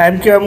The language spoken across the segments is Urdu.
MQM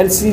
LC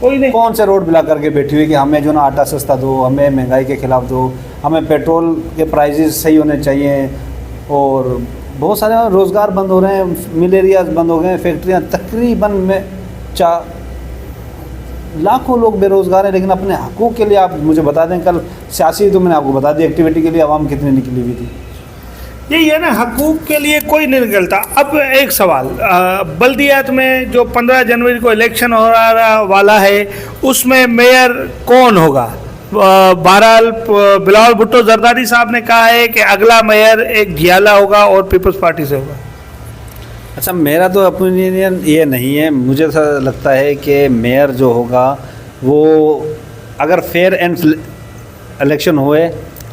کوئی نہیں. کون سے روڈ بلا کر کے بیٹھی ہوئی کہ ہمیں جو نا آٹا سستا دو, ہمیں مہنگائی کے خلاف دو, ہمیں پیٹرول کے پرائزز صحیح ہونے چاہیے, اور بہت سارے روزگار بند ہو رہے ہیں, مل ایریاز بند ہو گئے ہیں, فیکٹریاں تقریباً میں لاکھوں لوگ بے روزگار ہیں. لیکن اپنے حقوق کے لیے آپ مجھے بتا دیں, کل سیاسی تو میں نے آپ کو بتا دی ایکٹیویٹی کے لیے عوام کتنی نکلی ہوئی تھی. یہی ہے نا, حقوق کے لیے کوئی نہیں نکلتا. اب ایک سوال, بلدیات میں جو 15 جنوری کو الیکشن ہو والا ہے اس میں میئر کون ہوگا؟ بہرحال بلاول بھٹو زرداری صاحب نے کہا ہے کہ اگلا میئر ایک گھیالا ہوگا اور پیپلز پارٹی سے ہوگا. اچھا, میرا تو اپینین یہ نہیں ہے. مجھے ایسا لگتا ہے کہ میئر جو ہوگا وہ اگر فیئر اینڈ الیکشن ہوئے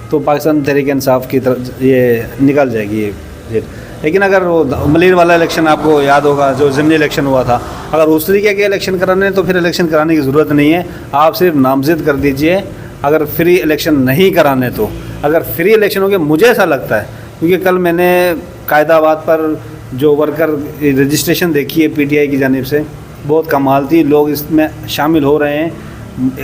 تو پاکستان تحریک انصاف کی طرف یہ نکل جائے گی یہ. لیکن اگر وہ ملیر والا الیکشن آپ کو یاد ہوگا جو ضمنی الیکشن ہوا تھا, اگر اس طریقے کے الیکشن کرانے ہیں تو پھر الیکشن کرانے کی ضرورت نہیں ہے, آپ صرف نامزد کر دیجئے. اگر فری الیکشن نہیں کرانے تو اگر فری الیکشن ہو گیا, مجھے ایسا لگتا ہے, کیونکہ کل میں نے قائد آباد پر جو ورکر رجسٹریشن دیکھی ہے پی ٹی آئی کی جانب سے, بہت کمال تھی. لوگ اس میں شامل ہو رہے ہیں.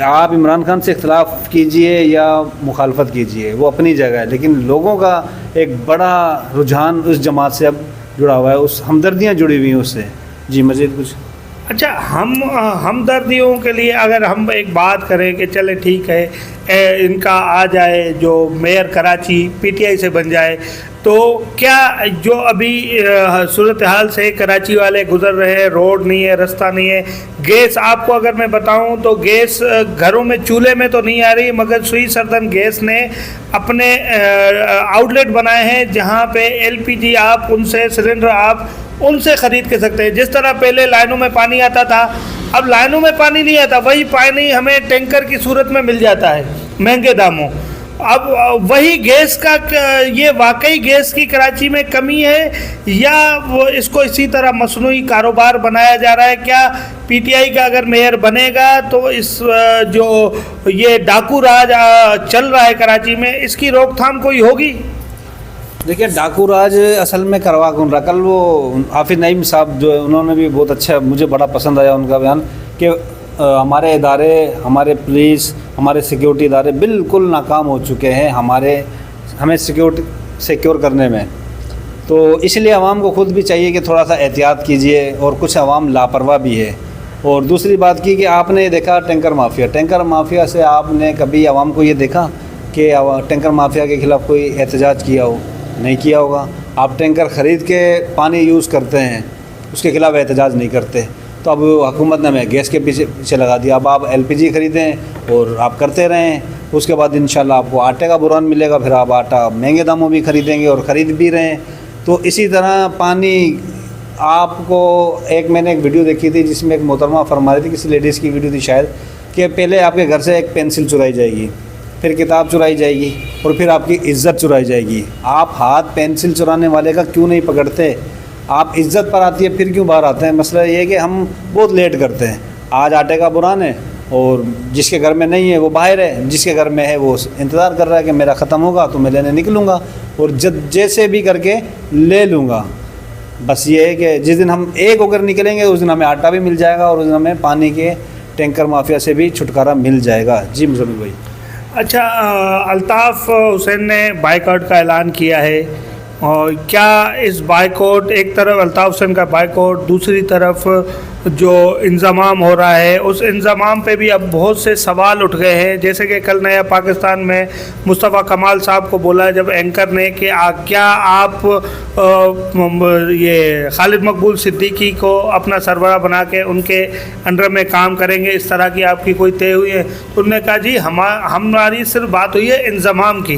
آپ عمران خان سے اختلاف کیجئے یا مخالفت کیجئے, وہ اپنی جگہ ہے, لیکن لوگوں کا ایک بڑا رجحان اس جماعت سے اب جڑا ہوا ہے, اس ہمدردیاں جڑی ہوئی ہیں اس سے. جی مزید کچھ؟ اچھا, ہمدردیوں کے لیے اگر ہم ایک بات کریں کہ چلے ٹھیک ہے ان کا آ جائے جو mayor Karachi P T I سے بن جائے, تو کیا جو ابھی صورتحال سے کراچی والے گزر رہے ہیں, روڈ نہیں ہے, رستہ نہیں ہے, گیس آپ کو اگر میں بتاؤں تو گیس گھروں میں چولہے میں تو نہیں آ رہی, مگر سوئی سردن گیس نے اپنے آؤٹ لیٹ بنائے ہیں جہاں پہ ایل پی جی آپ ان سے سلنڈر آپ ان سے خرید کے سکتے ہیں. جس طرح پہلے لائنوں میں پانی آتا تھا, اب لائنوں میں پانی نہیں آتا, وہی پانی ہمیں ٹینکر کی صورت میں مل جاتا ہے مہنگے داموں. اب وہی گیس کا, یہ واقعی گیس کی کراچی میں کمی ہے یا وہ اس کو اسی طرح مصنوعی کاروبار بنایا جا رہا ہے؟ کیا پی ٹی آئی کا اگر میئر بنے گا تو اس جو یہ ڈاکو راج چل رہا ہے کراچی میں, اس کی روک تھام کوئی ہوگی؟ دیکھیے, ڈاکو راج اصل میں کروا کون رہا. کل وہ حافظ نعیم صاحب جو ہے انہوں نے بھی بہت اچھا, مجھے بڑا پسند آیا ان کا بیان کہ ہمارے ادارے, ہمارے پولیس, ہمارے سیکیورٹی ادارے بالکل ناکام ہو چکے ہیں ہمیں سیکیور کرنے میں. تو اس لیے عوام کو خود بھی چاہیے کہ تھوڑا سا احتیاط کیجئے, اور کچھ عوام لاپرواہ بھی ہے. اور دوسری بات کی کہ آپ نے دیکھا ٹینکر مافیا سے آپ نے کبھی عوام کو یہ دیکھا کہ ٹینکر مافیا کے خلاف کوئی احتجاج کیا ہو؟ نہیں کیا ہوگا. آپ ٹینکر خرید کے پانی یوز کرتے ہیں, اس کے خلاف احتجاج نہیں کرتے. تو اب حکومت نے ہمیں گیس کے پیچھے لگا دیا. اب آپ ایل پی جی خریدیں اور آپ کرتے رہیں, اس کے بعد انشاءاللہ آپ کو آٹے کا بحران ملے گا, پھر آپ آٹا مہنگے داموں بھی خریدیں گے اور خرید بھی رہے ہیں. تو اسی طرح پانی آپ کو میں نے ایک ویڈیو دیکھی تھی جس میں ایک محترمہ فرما رہی تھی, کسی لیڈیز کی ویڈیو تھی شاید, کہ پہلے آپ کے گھر سے ایک پینسل چرائی جائے گی, پھر کتاب چرائی جائے گی, اور پھر آپ کی عزت چرائی جائے گی. آپ ہاتھ پینسل چرانے والے کا کیوں نہیں پکڑتے؟ آپ عزت پر آتی ہے پھر کیوں باہر آتے ہیں؟ مسئلہ یہ ہے کہ ہم بہت لیٹ کرتے ہیں. آج آٹے کا بحران ہے اور جس کے گھر میں نہیں ہے وہ باہر ہے, جس کے گھر میں ہے وہ انتظار کر رہا ہے کہ میرا ختم ہوگا تو میں لینے نکلوں گا اور جیسے بھی کر کے لے لوں گا. بس یہ ہے کہ جس دن ہم ایک ہو کر نکلیں گے اس دن ہمیں آٹا بھی مل جائے گا اور اس دن ہمیں پانی کے ٹینکر مافیا سے بھی چھٹکارا مل جائے گا. جی مزمل بھائی. اچھا, الطاف حسین نے بائیکاٹ کا اعلان کیا ہے, اور کیا اس بائیکاٹ, ایک طرف الطاف حسین کا بائیکاٹ, دوسری طرف جو انضمام ہو رہا ہے اس انضمام پہ بھی اب بہت سے سوال اٹھ گئے ہیں. جیسے کہ کل نیا پاکستان میں مصطفیٰ کمال صاحب کو بولا جب اینکر نے کہ کیا آپ یہ خالد مقبول صدیقی کو اپنا سربراہ بنا کے ان کے انڈر میں کام کریں گے, اس طرح کی آپ کی کوئی طے ہوئی ہے؟ تو انہوں نے کہا جی ہماری صرف بات ہوئی ہے انضمام کی,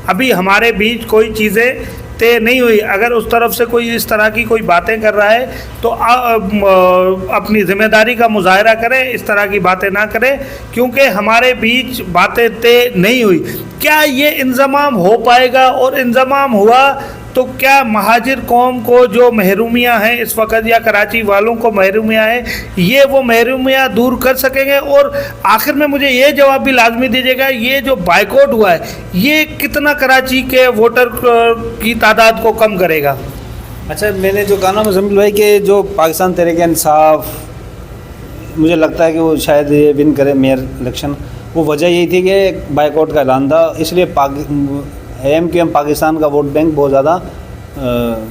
ابھی ہمارے بیچ کوئی چیزیں طے نہیں ہوئی. اگر اس طرف سے کوئی اس طرح کی کوئی باتیں کر رہا ہے تو اپنی ذمہ داری کا مظاہرہ کریں, اس طرح کی باتیں نہ کریں, کیونکہ ہمارے بیچ باتیں طے نہیں ہوئی. کیا یہ انضمام ہو پائے گا؟ اور انضمام ہوا تو کیا مہاجر قوم کو جو محرومیاں ہیں اس وقت, یا کراچی والوں کو محرومیاں ہیں, یہ وہ محرومیاں دور کر سکیں گے؟ اور آخر میں مجھے یہ جواب بھی لازمی دیجیے گا, یہ جو بائیکاٹ ہوا ہے یہ کتنا کراچی کے ووٹر کی تعداد کو کم کرے گا؟ اچھا, میں نے جو کہا نا مزمل بھائی کہ جو پاکستان تحریک انصاف مجھے لگتا ہے کہ وہ شاید یہ ون کرے میئر الیکشن. وہ وجہ یہی تھی کہ بائیکاٹ کا اعلان تھا, اس لیے AMQM پاکستان کا ووٹ بینک بہت زیادہ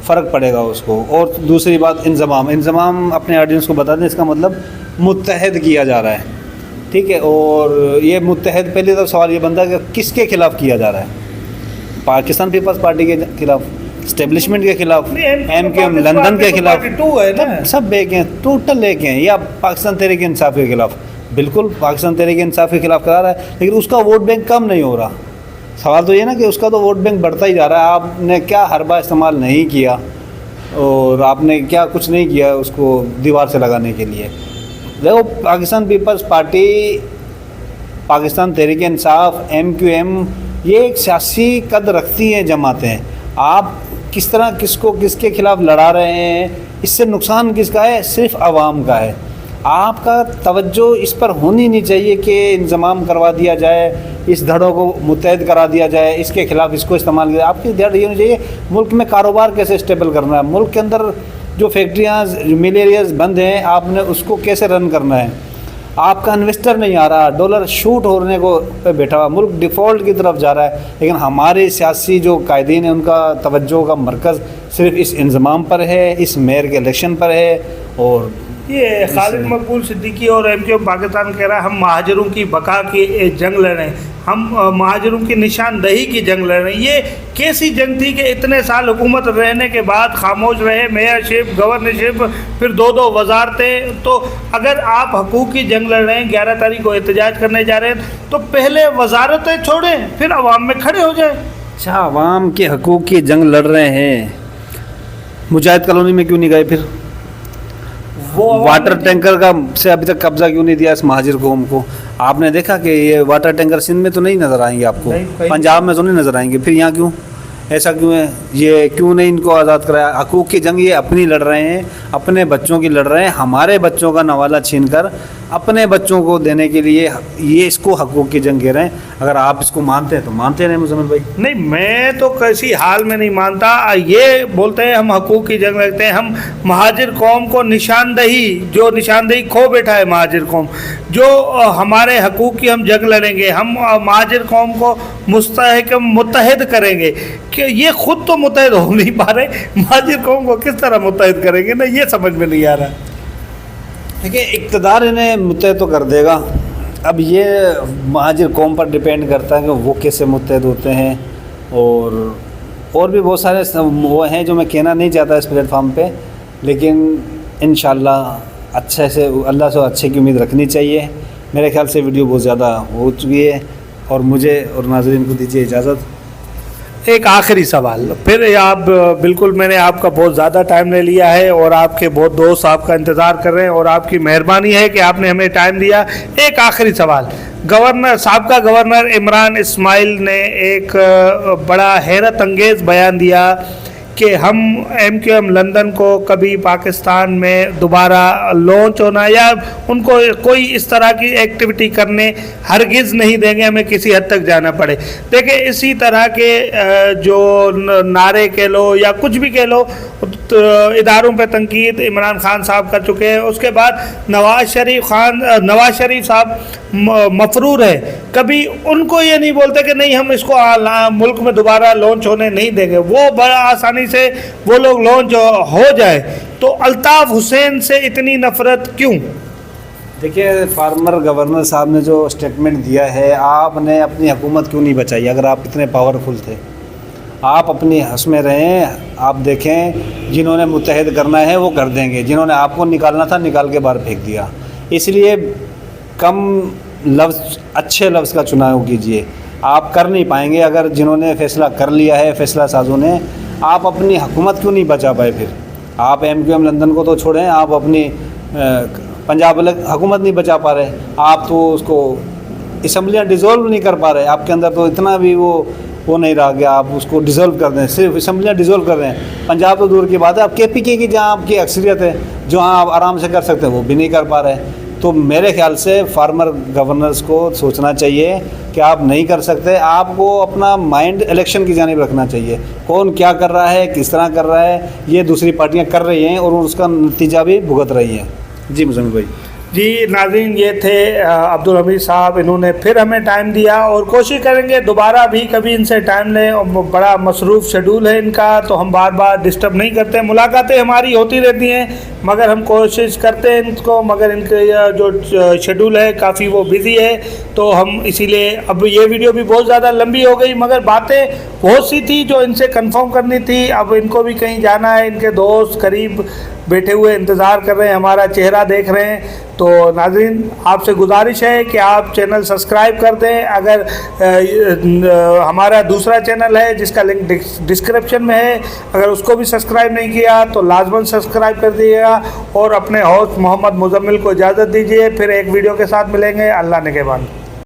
فرق پڑے گا اس کو. اور دوسری بات انضمام اپنے آڈینس کو بتا دیں, اس کا مطلب متحد کیا جا رہا ہے, ٹھیک ہے. اور یہ متحد, پہلے تو سوال یہ بنتا ہے کہ کس کے خلاف کیا جا رہا ہے؟ پاکستان پیپلز پارٹی کے خلاف, اسٹیبلشمنٹ کے خلاف, AMQM لندن کے خلاف, سب ایک ہیں, ٹوٹل ایک ہیں, یا پاکستان تحریک انصاف کے خلاف. بالکل پاکستان تحریک انصاف کے خلاف کرا رہا ہے, لیکن اس کا ووٹ بینک کم نہیں ہو رہا. سوال تو یہ نا کہ اس کا تو ووٹ بینک بڑھتا ہی جا رہا ہے. آپ نے کیا حربہ استعمال نہیں کیا اور آپ نے کیا کچھ نہیں کیا اس کو دیوار سے لگانے کے لیے. دیکھو Pakistan Peoples party, Pakistan Tehreek Insaf, AMQM, یہ ایک سیاسی قد رکھتی ہیں جماعتیں. آپ کس طرح کس کے خلاف لڑا رہے ہیں, اس سے نقصان کس کا ہے؟ صرف عوام کا ہے. آپ کا توجہ اس پر ہونی نہیں چاہیے کہ انضمام کروا دیا جائے, اس دھڑوں کو متحد کرا دیا جائے, اس کے خلاف اس کو استعمال کیا. آپ کی دھڑ یہ ہونی چاہیے ملک میں کاروبار کیسے اسٹیبل کرنا ہے, ملک کے اندر جو فیکٹریاں مل ایریاز بند ہیں آپ نے اس کو کیسے رن کرنا ہے. آپ کا انویسٹر نہیں آ رہا, ڈالر شوٹ ہونے کو پہ بیٹھا ہوا, ملک ڈیفالٹ کی طرف جا رہا ہے. لیکن ہمارے سیاسی جو قائدین ہیں ان کا توجہ کا مرکز صرف اس انضمام پر ہے, اس میئر کے الیکشن پر ہے. اور یہ خالد مقبول صدیقی اور AMQM پاکستان کہہ رہا ہے ہم مہاجروں کی بقا کی جنگ لڑ رہے ہیں, ہم مہاجروں کی نشاندہی کی جنگ لڑ رہے ہیں. یہ کیسی جنگ تھی کہ اتنے سال حکومت رہنے کے بعد خاموش رہے, میئرشپ, گورنرشپ, پھر 2 وزارتیں. تو اگر آپ حقوق کی جنگ لڑ رہے ہیں, 11 تاریخ کو احتجاج کرنے جا رہے ہیں, تو پہلے وزارتیں چھوڑیں پھر عوام میں کھڑے ہو جائیں. اچھا, عوام کے حقوق کی جنگ لڑ رہے ہیں, مجاہد کالونی میں کیوں نہیں گئے؟ پھر واٹر ٹینکر کا سے ابھی تک قبضہ کیوں نہیں دیا اس مہاجر قوم کو؟ آپ نے دیکھا کہ یہ واٹر ٹینکر سندھ میں تو نہیں نظر آئیں گے آپ کو, پنجاب میں تو نہیں نظر آئیں گے, پھر یہاں کیوں, ایسا کیوں ہے؟ یہ کیوں نہیں ان کو آزاد کرایا؟ حقوق کی جنگ یہ اپنی لڑ رہے ہیں, اپنے بچوں کی لڑ رہے ہیں. ہمارے بچوں کا نوالہ چھین کر اپنے بچوں کو دینے کے لیے یہ اس کو حقوق کی جنگ کہہ رہے ہیں. اگر آپ اس کو مانتے ہیں تو مانتے نہیں مزمل بھائی. نہیں, میں تو کسی حال میں نہیں مانتا. یہ بولتے ہیں ہم حقوق کی جنگ لڑتے ہیں, ہم مہاجر قوم کو نشاندہی کھو بیٹھا ہے. مہاجر قوم جو ہمارے حقوق کی ہم جنگ لڑیں گے, ہم مہاجر قوم کو متحد کریں گے. کہ یہ خود تو متحد ہو نہیں پا رہے, مہاجر قوم کو کس طرح متحد کریں گے نا, یہ سمجھ میں نہیں آ رہا. دیکھیں اقتدار انہیں متحد تو کر دے گا, اب یہ مہاجر قوم پر ڈیپینڈ کرتا ہے کہ وہ کیسے متحد ہوتے ہیں. اور بھی بہت سارے وہ ہیں جو میں کہنا نہیں چاہتا اس پلیٹ فارم پہ, لیکن انشاءاللہ اچھے سے اللہ سے اچھے کی امید رکھنی چاہیے. میرے خیال سے ویڈیو بہت زیادہ ہو چکی ہے اور مجھے اور ناظرین کو دیجیے اجازت. ایک آخری سوال, پھر آپ بالکل میں نے آپ کا بہت زیادہ ٹائم لے لیا ہے اور آپ کے بہت دوست آپ کا انتظار کر رہے ہیں اور آپ کی مہربانی ہے کہ آپ نے ہمیں ٹائم دیا. ایک آخری سوال, سابقہ گورنر عمران اسماعیل نے ایک بڑا حیرت انگیز بیان دیا کہ ہم AMQM لندن کو کبھی پاکستان میں دوبارہ لانچ ہونا یا ان کو کوئی اس طرح کی ایکٹیویٹی کرنے ہرگز نہیں دیں گے, ہمیں کسی حد تک جانا پڑے. دیکھیں اسی طرح کے جو نعرے کہہ لو یا کچھ بھی کہہ لو, اداروں پہ تنقید عمران خان صاحب کر چکے ہیں. اس کے بعد نواز شریف صاحب مفرور ہے, کبھی ان کو یہ نہیں بولتے کہ نہیں ہم اس کو ملک میں دوبارہ لانچ ہونے نہیں دیں گے, وہ بڑا آسانی سے وہ لوگ لانچ ہو جائے. تو الطاف حسین سے اتنی نفرت کیوں؟ دیکھیے فارمر گورنر صاحب نے جو اسٹیٹمنٹ دیا ہے, آپ نے اپنی حکومت کیوں نہیں بچائی؟ اگر آپ اتنے پاورفل تھے آپ اپنی حس میں رہیں. آپ دیکھیں جنہوں نے متحد کرنا ہے وہ کر دیں گے, جنہوں نے آپ کو نکالنا تھا نکال کے باہر پھینک دیا. اس لیے کم لفظ اچھے لفظ کا چناؤ کیجئے, آپ کر نہیں پائیں گے. اگر جنہوں نے فیصلہ کر لیا ہے فیصلہ سازوں نے, آپ اپنی حکومت کیوں نہیں بچا پائے؟ پھر آپ AMQM لندن کو تو چھوڑیں, آپ اپنی پنجاب حکومت نہیں بچا پا رہے, آپ تو اس کو اسمبلیاں ڈیزولو نہیں کر پا رہے. آپ کے اندر تو اتنا بھی وہ نہیں رہا گیا, آپ اس کو ڈیزولو کر دیں, صرف اسمبلیاں ڈیزولو کر رہے ہیں. پنجاب تو دور کی بات ہے, آپ KPK کی جہاں آپ کی اکثریت ہے, جہاں آپ آرام سے کر سکتے ہیں وہ بھی نہیں کر پا رہے. تو میرے خیال سے فارمر گورنرز کو سوچنا چاہیے کہ آپ نہیں کر سکتے, آپ کو اپنا مائنڈ الیکشن کی جانب رکھنا چاہیے. کون کیا کر رہا ہے, کس طرح کر رہا ہے, یہ دوسری پارٹیاں کر رہی ہیں اور اس کا نتیجہ بھی بھگت رہی ہیں. جی مزمل بھائی. جی ناظرین، یہ تھے عبدالحمید صاحب، انہوں نے پھر ہمیں ٹائم دیا اور کوشش کریں گے دوبارہ بھی کبھی ان سے ٹائم لیں، اور بڑا مصروف شیڈول ہے ان کا، تو ہم بار بار ڈسٹرب نہیں کرتے، ملاقاتیں ہماری ہوتی رہتی ہیں مگر ہم کوشش کرتے ہیں ان کو، مگر ان کے جو شیڈول ہے کافی وہ بزی ہے، تو ہم اسی لیے اب یہ ویڈیو بھی بہت زیادہ لمبی ہو گئی، مگر باتیں بہت سی تھی جو ان سے کنفرم کرنی تھی۔ اب ان کو بھی کہیں جانا ہے، ان کے دوست قریب بیٹھے ہوئے انتظار کر رہے ہیں، ہمارا چہرہ دیکھ رہے ہیں، تو ناظرین آپ سے گزارش ہے کہ آپ چینل سبسکرائب کر دیں۔ اگر ہمارا دوسرا چینل ہے جس کا لنک ڈسکرپشن میں ہے، اگر اس کو بھی سبسکرائب نہیں کیا تو لازماً سبسکرائب کر دیجیے گا، اور اپنے ہوسٹ محمد مزمل کو اجازت دیجیے، پھر ایک ویڈیو کے ساتھ ملیں گے۔ اللہ نگہبان۔